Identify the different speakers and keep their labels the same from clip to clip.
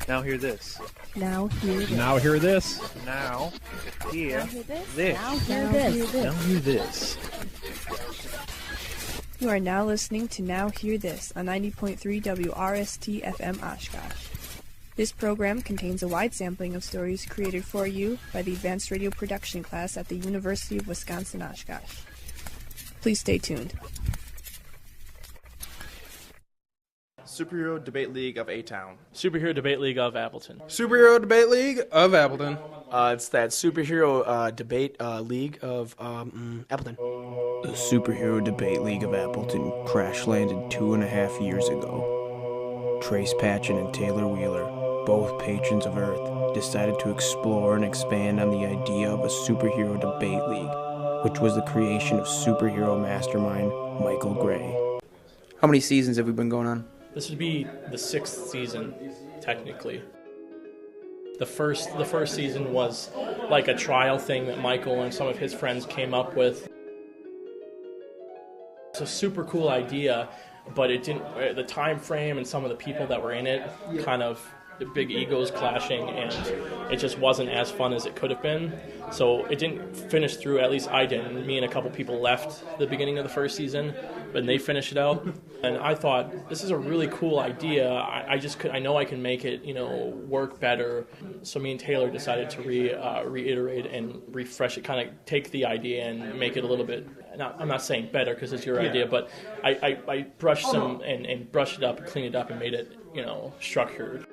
Speaker 1: Now hear this.
Speaker 2: Now hear this.
Speaker 3: Now hear this.
Speaker 1: Now hear
Speaker 2: this. Now hear this.
Speaker 1: Now hear this.
Speaker 2: You are now listening to Now Hear This on 90.3 WRST FM Oshkosh. This program contains a wide sampling of stories created for you by the Advanced Radio Production class at the University of Wisconsin-Oshkosh. Please stay tuned.
Speaker 4: Superhero Debate League of A-Town.
Speaker 5: Superhero Debate League of Appleton.
Speaker 6: Superhero Debate League of Appleton.
Speaker 4: It's that Superhero Debate League of Appleton.
Speaker 7: The Superhero Debate League of Appleton crash-landed 2.5 years ago. Trace Patchen and Taylor Wheeler, both patrons of Earth, decided to explore and expand on the idea of a Superhero Debate League, which was the creation of superhero mastermind Michael Gray.
Speaker 8: How many seasons have we been going on?
Speaker 5: This would be the 6th season, technically. The first season was like a trial thing that Michael and some of his friends came up with. It's a super cool idea, but it didn't. The time frame and some of the people that were in it, kind of the big egos clashing, and it just wasn't as fun as it could have been. So it didn't finish through. At least I didn't. Me and a couple people left the beginning of the first season, but they finished it out. And I thought, this is a really cool idea. I know I can make it, work better. So me and Taylor decided to reiterate and refresh it, kind of take the idea and make it a little bit. I'm not saying better because it's your idea, but I brushed and brushed it up, cleaned it up, and made it, structured.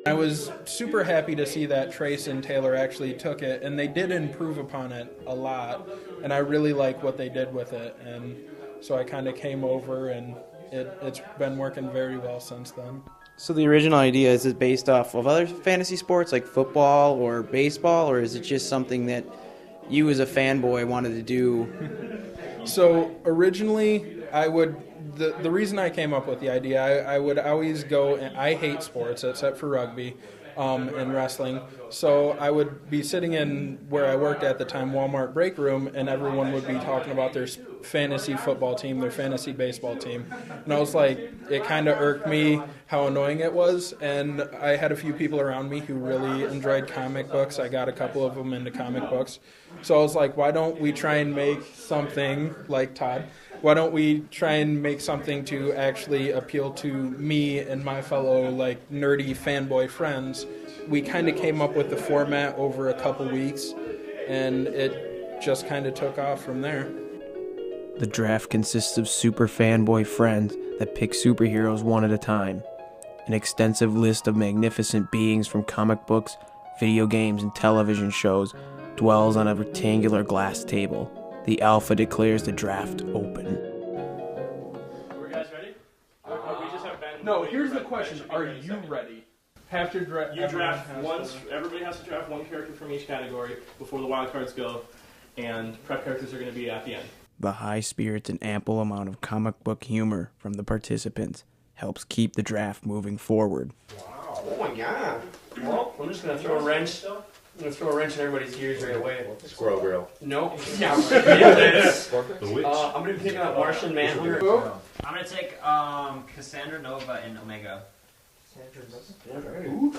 Speaker 6: I was super happy to see that Trace and Taylor actually took it, and they did improve upon it a lot, and I really like what they did with it, and so I kind of came over, and it's been working very well since then.
Speaker 8: So the original idea, is it based off of other fantasy sports like football or baseball, or is it just something that you as a fanboy wanted to do?
Speaker 6: So originally, the reason I came up with the idea, I would always go, and I hate sports except for rugby and wrestling, so I would be sitting in where I worked at the time, Walmart break room, and everyone would be talking about their fantasy football team, their fantasy baseball team, and I was like, it kind of irked me how annoying it was, and I had a few people around me who really enjoyed comic books. I got a couple of them into comic books, so I was like, why don't we try and make something like Todd? Why don't we try and make something to actually appeal to me and my fellow nerdy fanboy friends? We kind of came up with the format over a couple weeks, and it just kind of took off from there.
Speaker 7: The draft consists of super fanboy friends that pick superheroes one at a time. An extensive list of magnificent beings from comic books, video games, and television shows dwells on a rectangular glass table. The Alpha declares the draft open.
Speaker 5: Are you guys ready? We just have Ben.
Speaker 6: No, here's the question. Are you ready?
Speaker 5: You draft once. Everybody has to draft one character from each category before the wild cards go, and prep characters are going to be at the end.
Speaker 7: The high spirits and ample amount of comic book humor from the participants helps keep the draft moving forward.
Speaker 9: Wow. Oh my god. Well, I'm just going to throw a wrench. I'm going to throw a wrench in everybody's gears right away.
Speaker 10: Squirrel Girl.
Speaker 9: Nope. Yeah, the witch. I'm going to be picking up Martian Manhunter.
Speaker 11: I'm going to take Cassandra Nova and Omega.
Speaker 5: Ooh.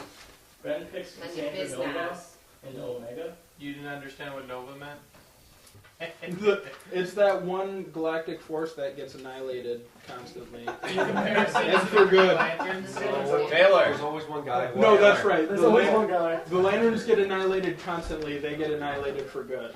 Speaker 5: Ben picks Cassandra Nova and Omega.
Speaker 12: You didn't understand what Nova meant?
Speaker 6: It's that one galactic force that gets annihilated constantly. It's for good.
Speaker 9: Taylor.
Speaker 10: There's always one guy.
Speaker 6: No, that's right.
Speaker 9: There's always one guy.
Speaker 6: The lanterns get annihilated constantly. They get annihilated for good.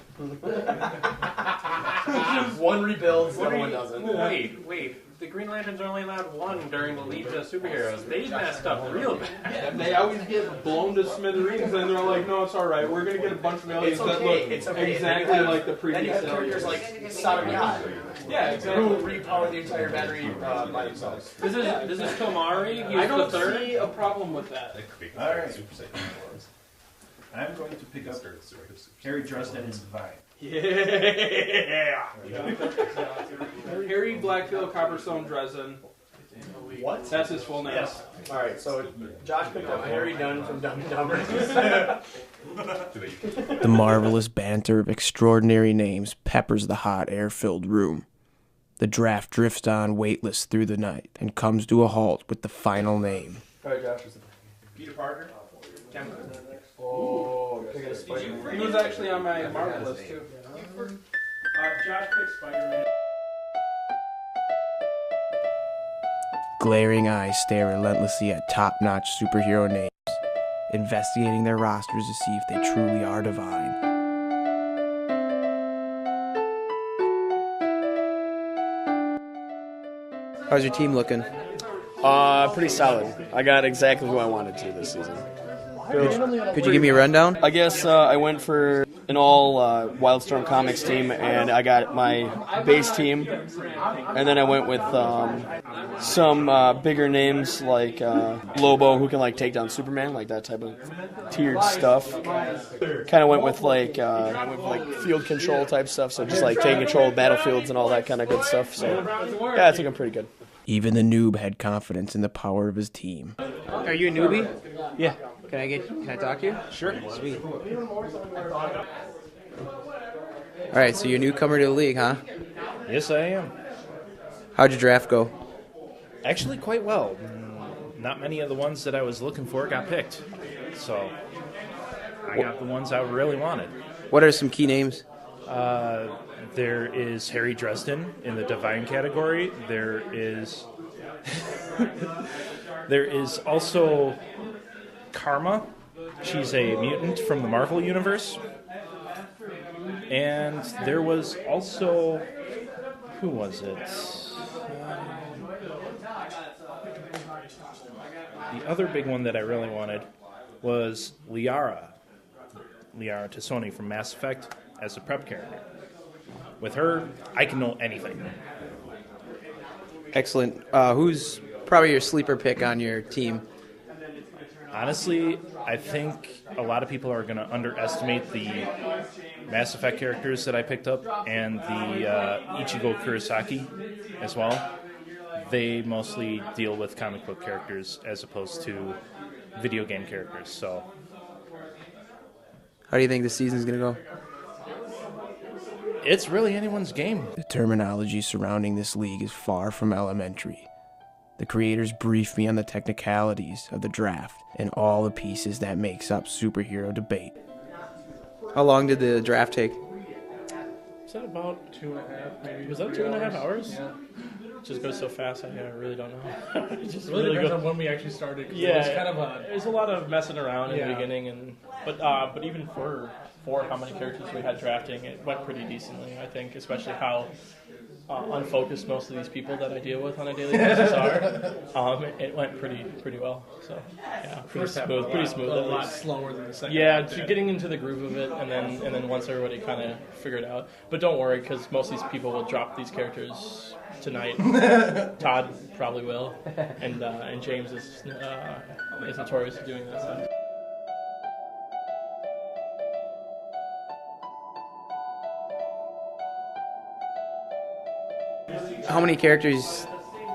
Speaker 9: One rebuilds, the other one doesn't.
Speaker 12: Wait. The Green Lanterns are only allowed one during the League of Superheroes. They messed up real bad.
Speaker 6: They always get blown to smithereens, and they're like, no, it's alright. We're going to get a bunch of aliens that look exactly like the previous
Speaker 9: characters like Sodom Yacht.
Speaker 6: Yeah, exactly.
Speaker 9: Who repower the entire battery by themselves.
Speaker 12: This is Tomari.
Speaker 6: I don't see a problem with that.
Speaker 10: Alright. I'm going to pick up Harry Dresden and Divine.
Speaker 6: Yeah! Harry Blackfield Copperstone Dresden.
Speaker 9: What?
Speaker 6: That's his full name.
Speaker 9: Yes. Alright, so Josh picked up Harry Dunn from Dumb and Dumber.
Speaker 7: The marvelous banter of extraordinary names peppers the hot, air-filled room. The draft drifts on weightless through the night and comes to a halt with the final name.
Speaker 9: Alright, Josh.
Speaker 10: Peter Parker.
Speaker 6: Oh, he was actually on my Marvel list too.
Speaker 5: Josh picked Spider-Man.
Speaker 7: Glaring eyes stare relentlessly at top-notch superhero names, investigating their rosters to see if they truly are divine.
Speaker 8: How's your team looking?
Speaker 9: Pretty solid. I got exactly who I wanted to this season.
Speaker 8: Could you give me a rundown?
Speaker 9: I guess I went for an all Wildstorm Comics team, and I got my base team, and then I went with some bigger names like Lobo, who can like take down Superman, like that type of tiered stuff. Kind of went with like field control type stuff, so just like taking control of battlefields and all that kind of good stuff. So yeah, I think I'm pretty good.
Speaker 7: Even the noob had confidence in the power of his team.
Speaker 8: Are you a newbie?
Speaker 9: Yeah.
Speaker 8: Can I talk to you?
Speaker 9: Sure.
Speaker 8: Sweet. All right, so you're a newcomer to the league, huh?
Speaker 3: Yes, I am.
Speaker 8: How'd your draft go?
Speaker 3: Actually, quite well. Not many of the ones that I was looking for got picked, so I got the ones I really wanted.
Speaker 8: What are some key names?
Speaker 3: There is Harry Dresden in the Divine category. There is also Karma. She's a mutant from the Marvel Universe. And there was also... Who was it? The other big one that I really wanted was Liara Tassoni from Mass Effect as a prep character. With her, I can know anything.
Speaker 8: Excellent. Who's probably your sleeper pick on your team?
Speaker 3: Honestly, I think a lot of people are going to underestimate the Mass Effect characters that I picked up and the Ichigo Kurosaki as well. They mostly deal with comic book characters as opposed to video game characters. So,
Speaker 8: how do you think the season's going to go?
Speaker 3: It's really anyone's game.
Speaker 7: The terminology surrounding this league is far from elementary. The creators briefed me on the technicalities of the draft and all the pieces that makes up superhero debate.
Speaker 8: How long did the draft take?
Speaker 5: Is that about 2.5, maybe? Was that 2.5 hours? Yeah. It just goes so fast, I really don't know. It just
Speaker 12: really depends on when we actually started.
Speaker 5: Yeah,
Speaker 12: it was kind of
Speaker 5: there's a lot of messing around in the beginning, but even for how many characters we had drafting, it went pretty decently, I think, especially how unfocused most of these people that I deal with on a daily basis are. It went pretty well. So yeah, pretty smooth.
Speaker 12: A lot slower than the second.
Speaker 5: Yeah, getting into the groove of it, and then once everybody kind of figured it out. But don't worry, because most of these people will drop these characters tonight. Todd probably will, and James is notorious for doing that stuff.
Speaker 8: How many characters?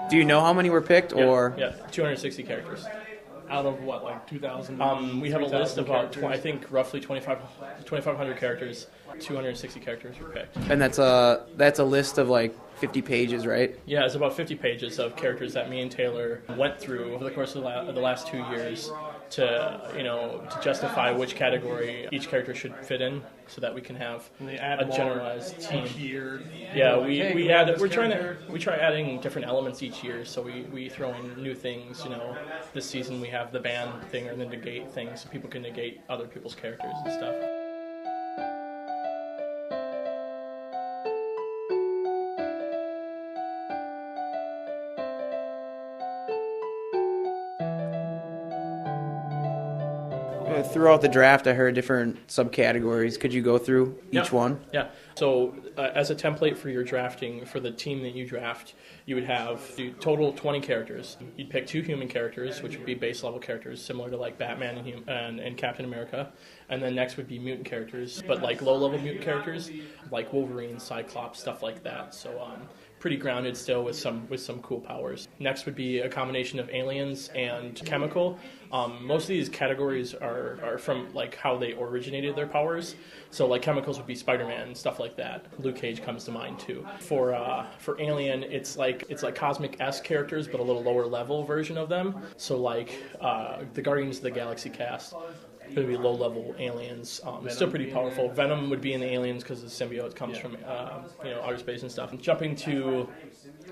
Speaker 8: Do you know how many were picked, or?
Speaker 5: Yeah, 260 characters.
Speaker 12: Out of what, like 2,000?
Speaker 5: We have a list of about, I think, roughly 2,500 characters. 260 characters were picked.
Speaker 8: And that's a list of like 50 pages, right?
Speaker 5: Yeah, it's about 50 pages of characters that me and Taylor went through over the course of the last 2 years to justify which category each character should fit in, so that we can have a generalized team.
Speaker 12: Each year.
Speaker 5: Yeah, we try adding different elements each year, so we throw in new things. This season we have the ban thing or the negate thing, so people can negate other people's characters and stuff.
Speaker 8: Throughout the draft, I heard different subcategories. Could you go through each one?
Speaker 5: Yeah. So as a template for your drafting, for the team that you draft, you would have the total 20 characters. You'd pick 2 human characters, which would be base level characters, similar to like Batman and Captain America. And then next would be mutant characters, but like low level mutant characters, like Wolverine, Cyclops, stuff like that. So pretty grounded still with some cool powers. Next would be a combination of aliens and chemical. Most of these categories are from like how they originated their powers. So like chemicals would be Spider-Man and stuff like that. Luke Cage comes to mind too. For alien, it's like cosmic-esque characters, but a little lower level version of them. So like the Guardians of the Galaxy cast. Going to be low-level aliens. Still pretty powerful. Venom would be in the aliens because the symbiote comes from outer space and stuff. And jumping to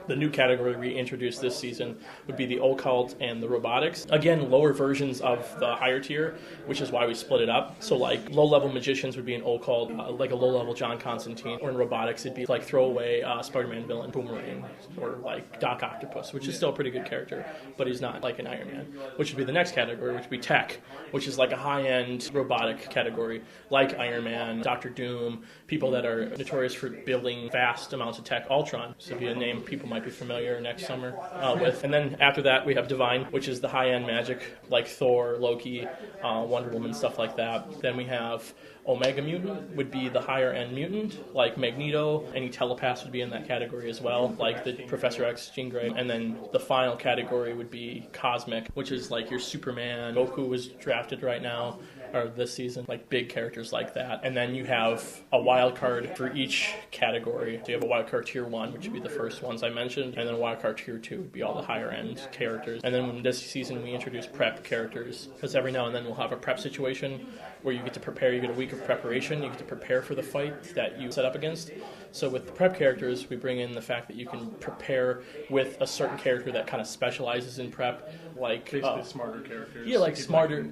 Speaker 5: the new category we introduced this season would be the occult and the robotics. Again, lower versions of the higher tier, which is why we split it up. So like low-level magicians would be an occult, like a low-level John Constantine. Or in robotics, it'd be like throwaway Spider-Man villain Boomerang, or like Doc Octopus, which is still a pretty good character, but he's not like an Iron Man. Which would be the next category, which would be tech, which is like a high-end robotic category, like Iron Man, Dr. Doom, people that are notorious for building vast amounts of tech. Ultron, so it'd be a name people might be familiar next summer with. And then after that, we have Divine, which is the high-end magic, like Thor, Loki, Wonder Woman, stuff like that. Then we have Omega Mutant, would be the higher-end mutant, like Magneto. Any telepaths would be in that category as well, like the Professor X, Jean Grey. And then the final category would be Cosmic, which is like your Superman. Goku was drafted right now, or this season, like big characters like that. And then you have a wild card for each category. So you have a wild card tier 1, which would be the first ones I mentioned, and then a wild card tier 2 would be all the higher end characters. And then this season we introduce prep characters, because every now and then we'll have a prep situation where you get to prepare, you get a week of preparation, you get to prepare for the fight that you set up against. So with the prep characters, we bring in the fact that you can prepare with a certain character that kind of specializes in prep, like
Speaker 12: basically smarter characters.
Speaker 5: Yeah, like smarter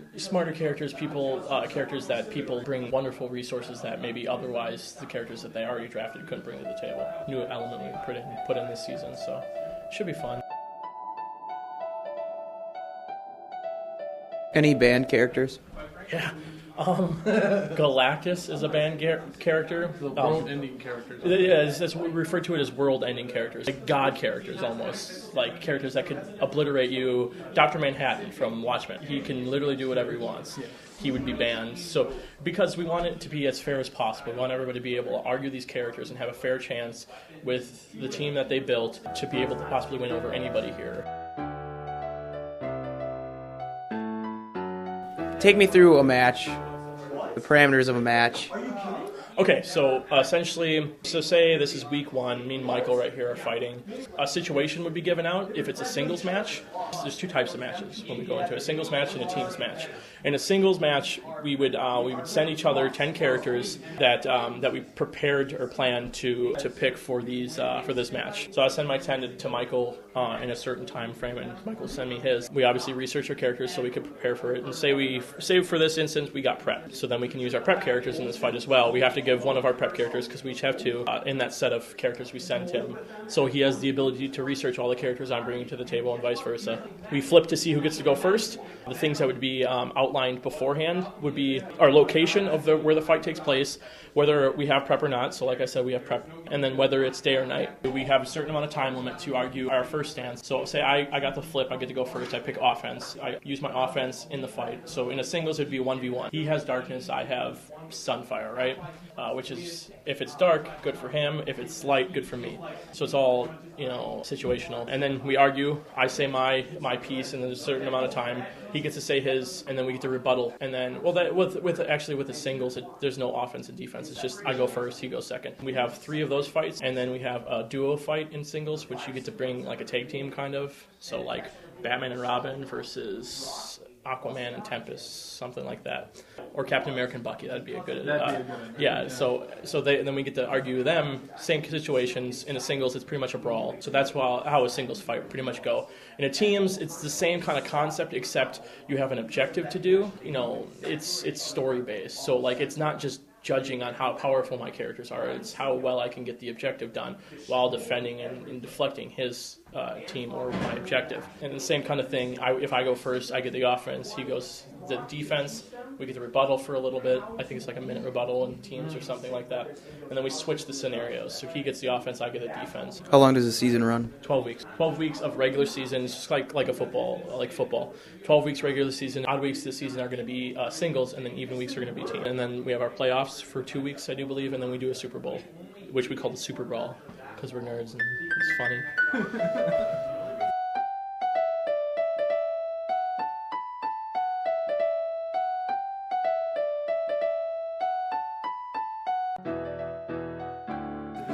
Speaker 5: characters, characters that people bring wonderful resources that maybe otherwise the characters that they already drafted couldn't bring to the table. New element we put in this season, so it should be fun.
Speaker 8: Any band characters?
Speaker 5: Yeah. Galactus is a band character.
Speaker 12: The world-ending characters.
Speaker 5: Yeah, we refer to it as world-ending characters, like god characters almost, like characters that could obliterate you. Dr. Manhattan from Watchmen, he can literally do whatever he wants. Yeah. He would be banned. So because we want it to be as fair as possible, we want everybody to be able to argue these characters and have a fair chance with the team that they built to be able to possibly win over anybody here.
Speaker 8: Take me through a match, the parameters of a match.
Speaker 5: Okay, so essentially, say this is week 1, me and Michael right here are fighting. A situation would be given out if it's a singles match. There's 2 types of matches when we go into a singles match and a teams match. In a singles match, we would send each other 10 characters that we prepared or planned to pick for this match. So I send my 10 to Michael in a certain time frame, and Michael send me his. We obviously research our characters so we could prepare for it. And say for this instance we got prep, so then we can use our prep characters in this fight as well. We have to give one of our prep characters, because we each have 2, in that set of characters we send him. So he has the ability to research all the characters I'm bringing to the table and vice versa. We flip to see who gets to go first. The things that would be outlined beforehand would be our location of where the fight takes place, whether we have prep or not. So like I said, we have prep. And then whether it's day or night. We have a certain amount of time limit to argue our first stance. So say I got the flip, I get to go first, I pick offense. I use my offense in the fight. So in a singles, it'd be 1v1. He has darkness, I have sunfire, right? Which is, if it's dark, good for him. If it's light, good for me. So it's all, situational. And then we argue. I say my piece, and there's a certain amount of time. He gets to say his, and then we get to rebuttal. And then, with the singles, there's no offense and defense. It's just I go first, he goes second. We have 3 of those fights, and then we have a duo fight in singles, which you get to bring like a tag team kind of. So like Batman and Robin versus Aquaman and Tempest, something like that, or Captain America and Bucky. That'd be a good. Yeah. So then we get to argue with them. Same situations in a singles. It's pretty much a brawl. So that's how a singles fight would pretty much go. In a teams, it's the same kind of concept, except you have an objective to do. It's story based. So like it's not just judging on how powerful my characters are. It's how well I can get the objective done while defending and deflecting his team or my objective. And the same kind of thing, if I go first, I get the offense, he goes the defense, we get the rebuttal for a little bit. I think it's like a minute rebuttal in teams or something like that. And then we switch the scenarios. So he gets the offense, I get the defense.
Speaker 8: How long does the season run?
Speaker 5: 12 weeks. 12 weeks of regular season. It's just like a football. 12 weeks regular season. Odd weeks this season are going to be singles, and then even weeks are going to be team. And then we have our playoffs for 2 weeks, I do believe, and then we do a Super Bowl, which we call the Super Brawl. because we're nerds and it's funny.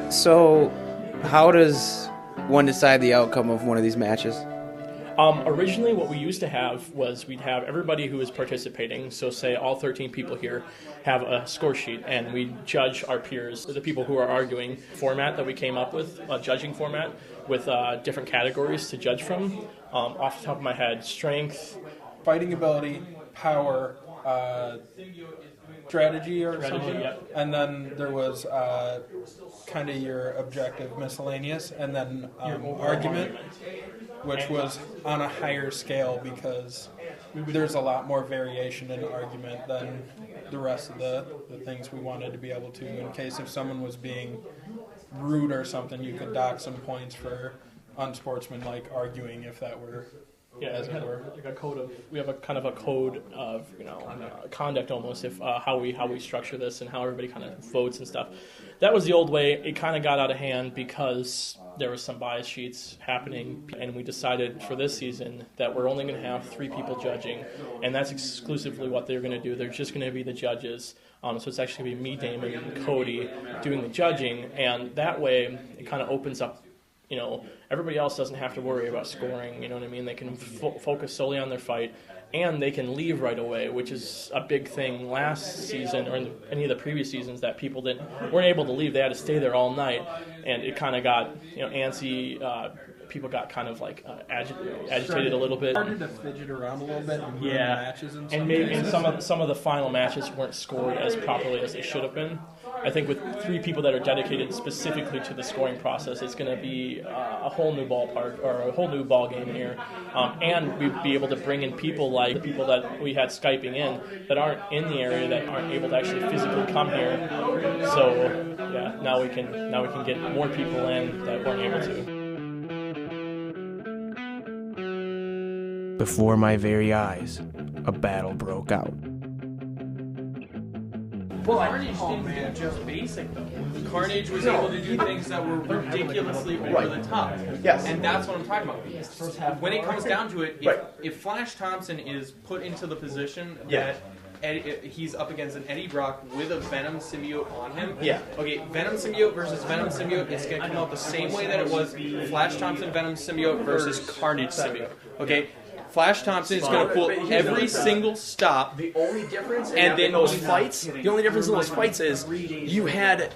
Speaker 8: So, how does one decide the outcome of one of these matches?
Speaker 5: Originally, what we used to have was we'd have everybody who was participating, so say all 13 people here, have a score sheet, and we judge our peers, the people who are arguing, format that we came up with, a judging format with different categories to judge from. Off the top of my head, strength,
Speaker 6: fighting ability, power, strategy or something.
Speaker 5: Yep.
Speaker 6: And then there was kind of your objective miscellaneous, and then argument, which was on a higher scale because there's a lot more variation in argument than the rest of the things we wanted to be able to. In case if someone was being rude or something, you could dock some points for unsportsmanlike arguing if that were...
Speaker 5: Yeah, as it were. Like a code of, we have a kind of a code of conduct almost, if how we structure this and how everybody kind of votes and stuff. That was the old way. It kind of got out of hand because there was some bias sheets happening, and we decided for this season that we're only going to have 3 people judging, and that's exclusively what they're going to do. They're just going to be the judges. So it's actually going to be me, Damon, and Cody doing the judging, and that way it kind of opens up. Everybody else doesn't have to worry about scoring, you know what I mean? They can focus solely on their fight, and they can leave right away, which is a big thing last season, or in any of the previous seasons, that people weren't able to leave. They had to stay there all night, and it kind of got, antsy. People got kind of like agitated a little bit.
Speaker 6: Started to fidget around a little bit in matches and stuff.
Speaker 5: And maybe some of the final matches weren't scored as properly as they should have been. I think with 3 people that are dedicated specifically to the scoring process, it's going to be a whole new ballpark or a whole new ball game here, and we'd be able to bring in people like the people that we had Skyping in that aren't in the area, that aren't able to actually physically come here. So yeah, now we can get more people in that weren't able to.
Speaker 7: Before my very eyes, a battle broke out.
Speaker 12: Well, Carnage didn't do just basic, though. Carnage was able to do things that were ridiculously over the top.
Speaker 13: Yes.
Speaker 12: And that's what I'm talking about. When it comes down to it, if Flash Thompson is put into the position that he's up against an Eddie Brock with a Venom symbiote on him.
Speaker 13: Yeah.
Speaker 12: Okay, Venom symbiote versus Venom symbiote is going to come out the same way that it was Flash Thompson Venom symbiote versus Carnage symbiote. Okay? Flash Thompson is going to pull every single stop.
Speaker 13: The only difference in those fights, is you had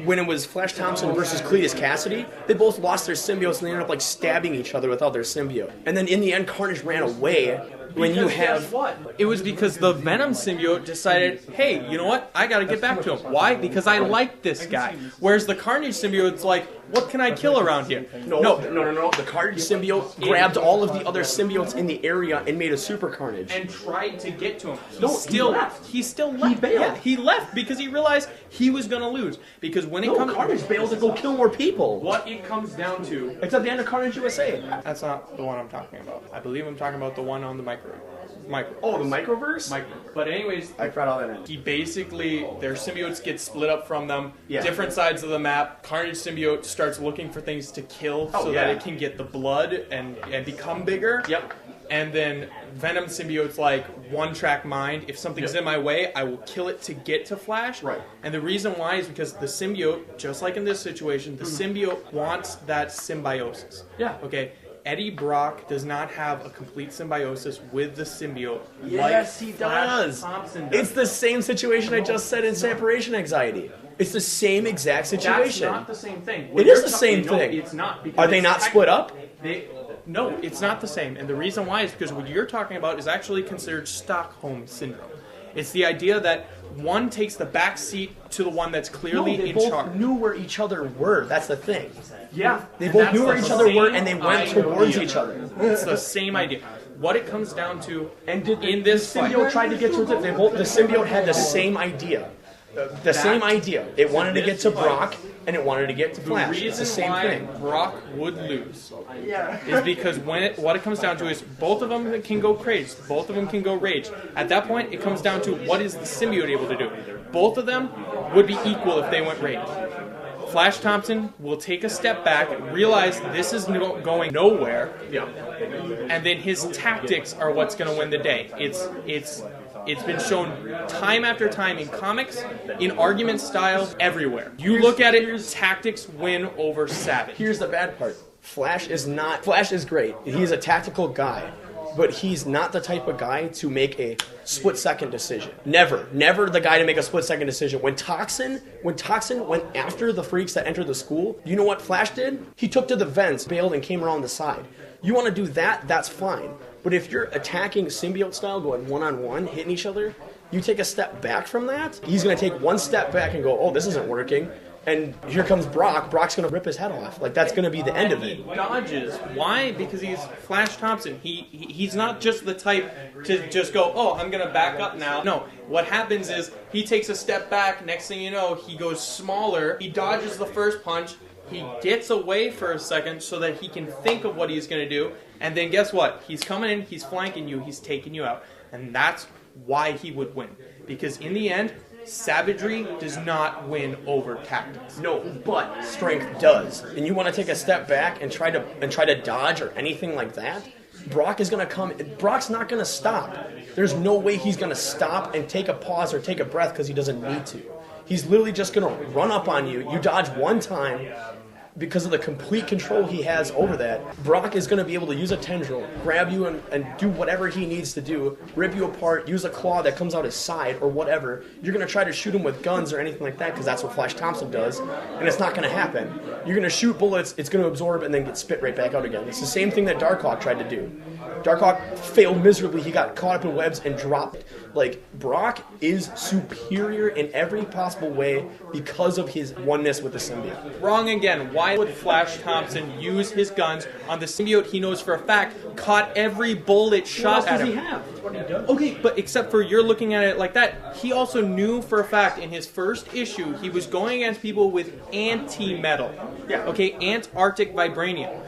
Speaker 13: when it was Flash Thompson versus Cletus Cassidy, they both lost their symbiotes and they ended up like stabbing each other without their symbiote. And then in the end, Carnage ran away. When you have
Speaker 12: it was because the Venom symbiote decided, hey, you know what? I got to get back to him. Why? Because I like this guy. Whereas the Carnage symbiote's like, what can I kill around here?
Speaker 13: No. The Carnage symbiote grabbed all of the other symbiotes in the area and made a super Carnage.
Speaker 12: And tried to get to him. He still left.
Speaker 13: He bailed.
Speaker 12: Yeah, he left because he realized he was going to lose. Because when it comes...
Speaker 13: Carnage bailed to go kill more people.
Speaker 12: What it comes down to...
Speaker 13: It's at the end of Carnage USA.
Speaker 12: That's not the one I'm talking about. I believe I'm talking about the one on the micro.
Speaker 13: Oh, the microverse?
Speaker 12: But anyways,
Speaker 13: I forgot all that in.
Speaker 12: He basically, their symbiotes get split up from them,
Speaker 13: Yeah.
Speaker 12: different sides of the map. Carnage symbiote starts looking for things to kill that it can get the blood and become bigger.
Speaker 13: Yep.
Speaker 12: And then Venom symbiote's like, one-track mind. If something's in my way, I will kill it to get to Flash.
Speaker 13: Right.
Speaker 12: And the reason why is because the symbiote, just like in this situation, the symbiote wants that symbiosis.
Speaker 13: Yeah.
Speaker 12: Okay. Eddie Brock does not have a complete symbiosis with the symbiote.
Speaker 13: Yes, he does.
Speaker 12: Thompson does.
Speaker 13: It's the same situation I just said in separation anxiety. It's the same exact situation.
Speaker 12: That's not the same thing.
Speaker 13: It is the same thing.
Speaker 12: No, it's not.
Speaker 13: Are they not split up?
Speaker 12: No, it's not the same. And the reason why is because what you're talking about is actually considered Stockholm Syndrome. It's the idea that one takes the back seat to the one that's clearly
Speaker 13: they
Speaker 12: in
Speaker 13: both
Speaker 12: charge.
Speaker 13: knew where each other were. That's the thing.
Speaker 12: Yeah.
Speaker 13: They both knew where each other were, and they went towards each other.
Speaker 12: It's the same idea. What it comes down to,
Speaker 13: and did
Speaker 12: in this
Speaker 13: symbiote tried to get to it? The symbiote had the same idea. The same idea. It wanted to get to Brock, and it wanted to get to Flash.
Speaker 12: The
Speaker 13: It's the
Speaker 12: reason
Speaker 13: same
Speaker 12: why
Speaker 13: thing.
Speaker 12: Brock would lose is because what it comes down to is both of them can go crazed, both of them can go rage. At that point, it comes down to what is the symbiote able to do. Both of them would be equal if they went rage. Flash Thompson will take a step back, realize this is going nowhere, and then his tactics are what's going to win the day. It's been shown time after time in comics, in argument style, everywhere. You look at it, tactics win over savage.
Speaker 13: Here's the bad part. Flash is great. He's a tactical guy, but he's not the type of guy to make a split-second decision. Never the guy to make a split-second decision. When Toxin went after the freaks that entered the school, you know what Flash did? He took to the vents, bailed, and came around the side. You want to do that, that's fine. But if you're attacking symbiote style, going one-on-one, hitting each other, you take a step back from that, he's going to take one step back and go, oh, this isn't working. And here comes Brock. Brock's going to rip his head off. Like, that's going to be the end of it.
Speaker 12: He dodges. Why? Because he's Flash Thompson. He's not just the type to just go, oh, I'm going to back up now. No. What happens is he takes a step back. Next thing you know, he goes smaller. He dodges the first punch. He gets away for a second so that he can think of what he's going to do. And then guess what? He's coming in. He's flanking you. He's taking you out. And that's why he would win. Because in the end, savagery does not win over tactics.
Speaker 13: No, but strength does. And you want to take a step back and try to dodge or anything like that? Brock is going to come. Brock's not going to stop. There's no way he's going to stop and take a pause or take a breath because he doesn't need to. He's literally just going to run up on you. You dodge one time. Because of the complete control he has over that, Brock is going to be able to use a tendril, grab you and do whatever he needs to do, rip you apart, use a claw that comes out his side or whatever. You're going to try to shoot him with guns or anything like that because that's what Flash Thompson does, and it's not going to happen. You're going to shoot bullets, it's going to absorb, and then get spit right back out again. It's the same thing that Darkhawk tried to do. Darkhawk failed miserably. He got caught up in webs and dropped. Like, Brock is superior in every possible way because of his oneness with the symbiote.
Speaker 12: Wrong again. Why would Flash Thompson use his guns on the symbiote he knows for a fact caught every bullet shot at him?
Speaker 13: What else does he have? That's what he does.
Speaker 12: Okay, but except for you're looking at it like that, he also knew for a fact in his first issue he was going against people with anti-metal.
Speaker 13: Yeah.
Speaker 12: Okay, Antarctic vibranium.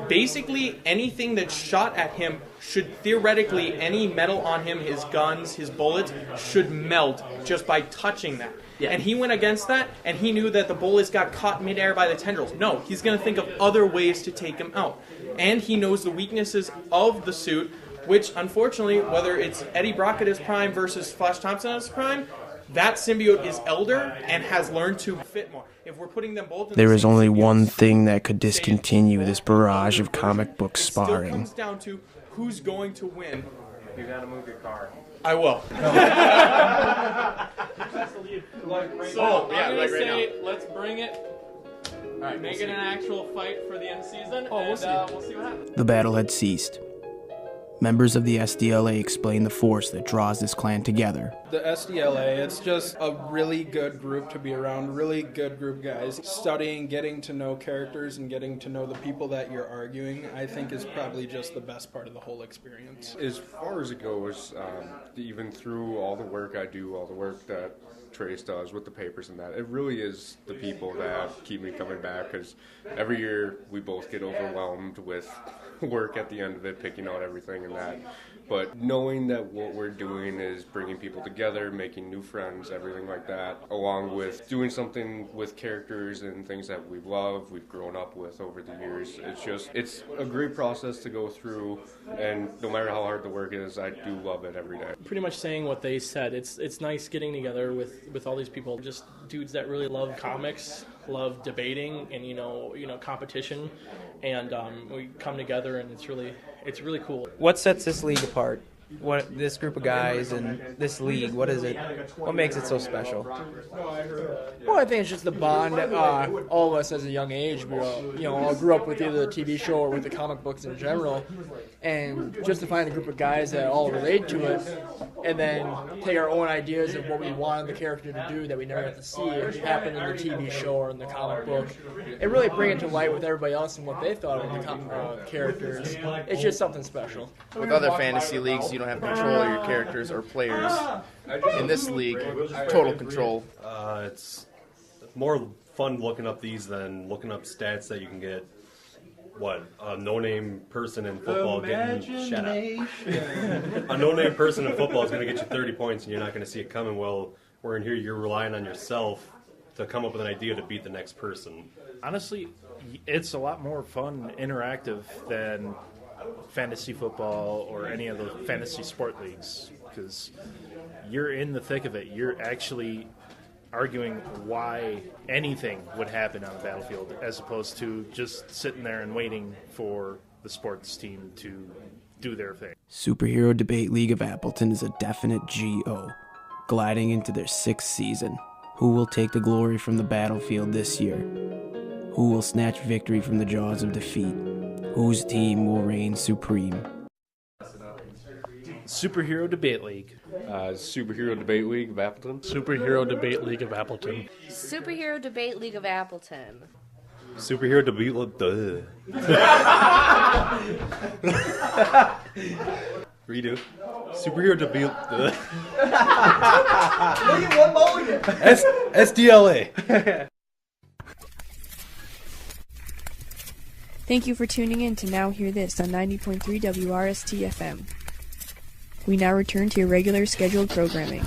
Speaker 12: Basically, anything that shot at him should theoretically, any metal on him, his guns, his bullets, should melt just by touching that. Yeah. And he went against that, and he knew that the bullets got caught midair by the tendrils. No, he's going to think of other ways to take him out. And he knows the weaknesses of the suit, which, unfortunately, whether it's Eddie Brock at his prime versus Flash Thompson at his prime, that symbiote is elder and has learned to fit more. If we're putting them both in
Speaker 7: There
Speaker 12: the
Speaker 7: is
Speaker 12: same
Speaker 7: only
Speaker 12: symbiote,
Speaker 7: one thing that could discontinue this barrage of comic book
Speaker 12: it still
Speaker 7: sparring.
Speaker 12: comes down to who's going to win.
Speaker 11: You gotta move your car.
Speaker 12: I will.
Speaker 5: So I'm gonna say, let's bring it. All right, make it an actual fight for the end season, and we'll see what happens.
Speaker 7: The battle had ceased. Members of the SDLA explain the force that draws this clan together.
Speaker 6: The SDLA, it's just a really good group to be around, really good group of guys. Studying, getting to know characters, and getting to know the people that you're arguing, I think is probably just the best part of the whole experience.
Speaker 14: As far as it goes, even through all the work I do, all the work that Trace does with the papers and that, it really is the people that keep me coming back, because every year we both get overwhelmed with work at the end of it, picking out everything and that. But knowing that what we're doing is bringing people together, making new friends, everything like that, along with doing something with characters and things that we love, we've grown up with over the years. It's a great process to go through, and no matter how hard the work is, I do love it every day.
Speaker 5: Pretty much saying what they said. It's nice getting together with all these people, just dudes that really love comics, love debating, and you know competition, and we come together, and it's really cool.
Speaker 8: What sets this league apart? What this group of guys and this league? What is it? What makes it so special?
Speaker 15: Well, I think it's just the bond. All of us, as a young age, we all grew up with either the TV show or with the comic books in general, and just to find a group of guys that all relate to it, and then take our own ideas of what we wanted the character to do that we never got to see happen in the TV show or in the comic book, and really bring it to light with everybody else and what they thought of the characters. It's just something special.
Speaker 16: With other fantasy leagues, you don't have control of your characters or players. In this league, total control.
Speaker 17: It's more fun looking up these than looking up stats that you can get. A no-name person in football getting shut up. A no-name person in football is going to get you 30 points, and you're not going to see it coming. Well, where in here you're relying on yourself to come up with an idea to beat the next person.
Speaker 3: Honestly, it's a lot more fun, interactive than fantasy football or any of the fantasy sport leagues, because you're in the thick of it. You're actually arguing why anything would happen on the battlefield, as opposed to just sitting there and waiting for the sports team to do their thing.
Speaker 7: Superhero Debate League of Appleton is a definite GO, gliding into their 6th season. Who will take the glory from the battlefield this year? Who will snatch victory from the jaws of defeat? Whose team will reign supreme?
Speaker 3: Superhero Debate League.
Speaker 14: Superhero Debate League of Appleton.
Speaker 5: Superhero Debate League of Appleton.
Speaker 18: Superhero Debate League of Appleton.
Speaker 17: Superhero Debate Redo. Superhero Debate SDLA.
Speaker 2: Thank you for tuning in to Now Hear This on 90.3 WRST FM. We now return to your regular scheduled programming.